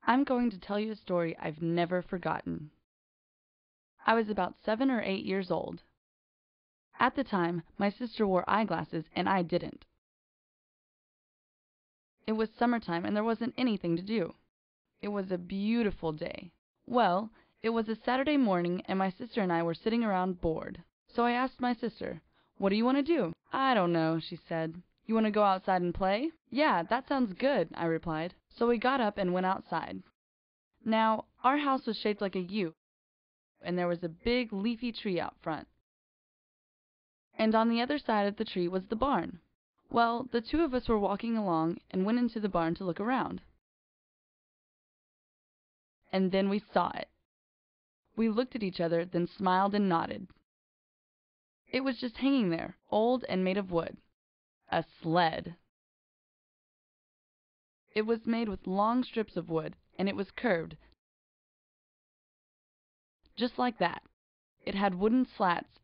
I'm going to tell you a story I've never forgotten. I was about 7 or 8 years old. At the time, my sister wore eyeglasses and I didn't. It was summertime and there wasn't anything to do. It was a beautiful day. Well, it was a Saturday morning and my sister and I were sitting around bored. So I asked my sister, "What do you want to do?" "I don't know," she said. "You want to go outside and play?" "Yeah, that sounds good," I replied. So we got up and went outside. Now, our house was shaped like a U, and there was a big leafy tree out front. And on the other side of the tree was the barn. Well, the two of us were walking along and went into the barn to look around. And then we saw it. We looked at each other, then smiled and nodded. It was just hanging there, old and made of wood. A sled. It was made with long strips of wood, and it was curved, just like that. It had wooden slats,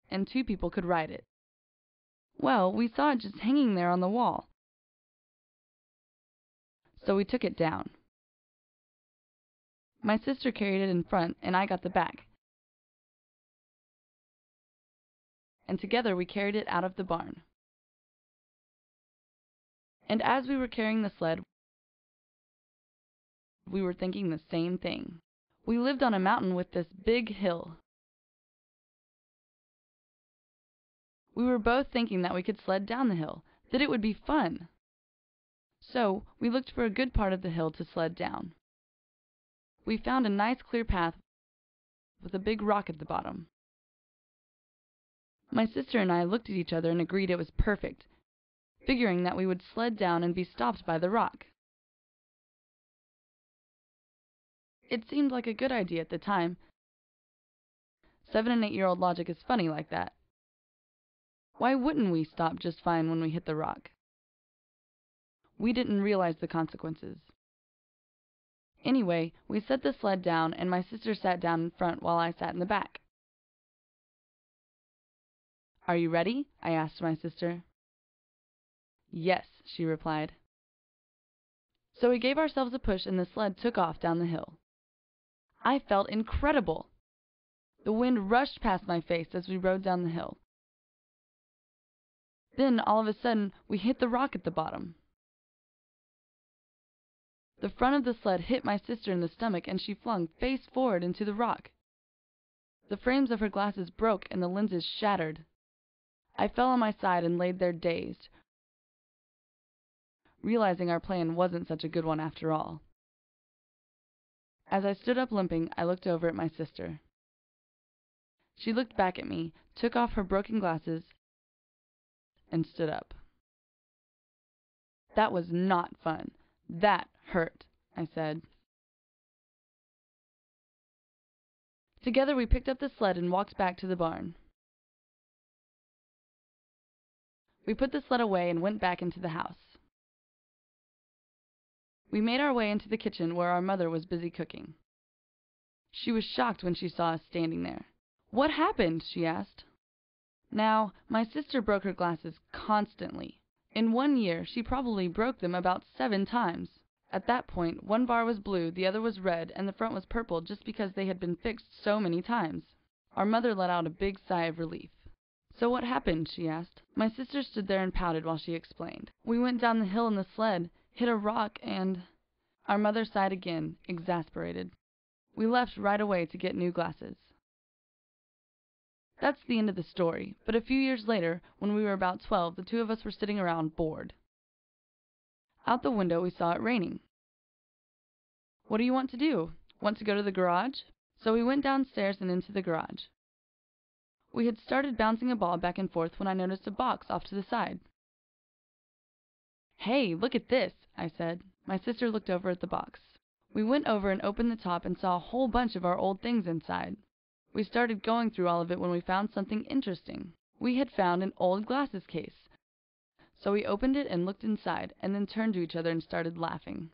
and 2 people could ride it. Well, we saw it just hanging there on the wall, so we took it down. My sister carried it in front, and I got the back. And together we carried it out of the barn. And as we were carrying the sled, we were thinking the same thing. We lived on a mountain with this big hill. We were both thinking that we could sled down the hill, that it would be fun. So we looked for a good part of the hill to sled down. We found a nice clear path with a big rock at the bottom. My sister and I looked at each other and agreed it was perfect, figuring that we would sled down and be stopped by the rock. It seemed like a good idea at the time. 7 and 8-year-old logic is funny like that. Why wouldn't we stop just fine when we hit the rock? We didn't realize the consequences. Anyway, we set the sled down and my sister sat down in front while I sat in the back. "Are you ready?" I asked my sister. "Yes," she replied. So we gave ourselves a push and the sled took off down the hill. I felt incredible. The wind rushed past my face as we rode down the hill. Then, all of a sudden, we hit the rock at the bottom. The front of the sled hit my sister in the stomach and she flung face forward into the rock. The frames of her glasses broke and the lenses shattered. I fell on my side and laid there dazed, realizing our plan wasn't such a good one after all. As I stood up limping, I looked over at my sister. She looked back at me, took off her broken glasses, and stood up. "That was not fun. That hurt," I said. Together we picked up the sled and walked back to the barn. We put the sled away and went back into the house. We made our way into the kitchen where our mother was busy cooking. She was shocked when she saw us standing there. "What happened?" she asked. Now, my sister broke her glasses constantly. In 1 year, she probably broke them about 7 times. At that point, one bar was blue, the other was red, and the front was purple just because they had been fixed so many times. Our mother let out a big sigh of relief. "So what happened?" she asked. My sister stood there and pouted while she explained. "We went down the hill in the sled, hit a rock, and—" Our mother sighed again, exasperated. "We left right away to get new glasses." That's the end of the story, but a few years later, when we were about 12, the 2 of us were sitting around, bored. Out the window we saw it raining. "What do you want to do? Want to go to the garage?" So we went downstairs and into the garage. We had started bouncing a ball back and forth when I noticed a box off to the side. "Hey, look at this," I said. My sister looked over at the box. We went over and opened the top and saw a whole bunch of our old things inside. We started going through all of it when we found something interesting. We had found an old glasses case. So we opened it and looked inside, and then turned to each other and started laughing.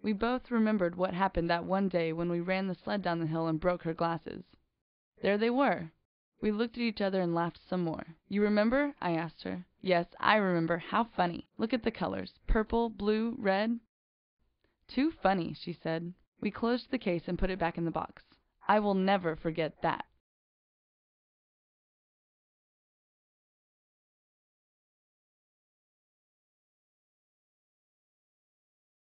We both remembered what happened that one day when we ran the sled down the hill and broke her glasses. There they were. We looked at each other and laughed some more. "You remember?" I asked her. Yes, I remember. How funny. Look at the colors. Purple, blue, red. Too funny, she said. We closed the case and put it back in the box. I will never forget that.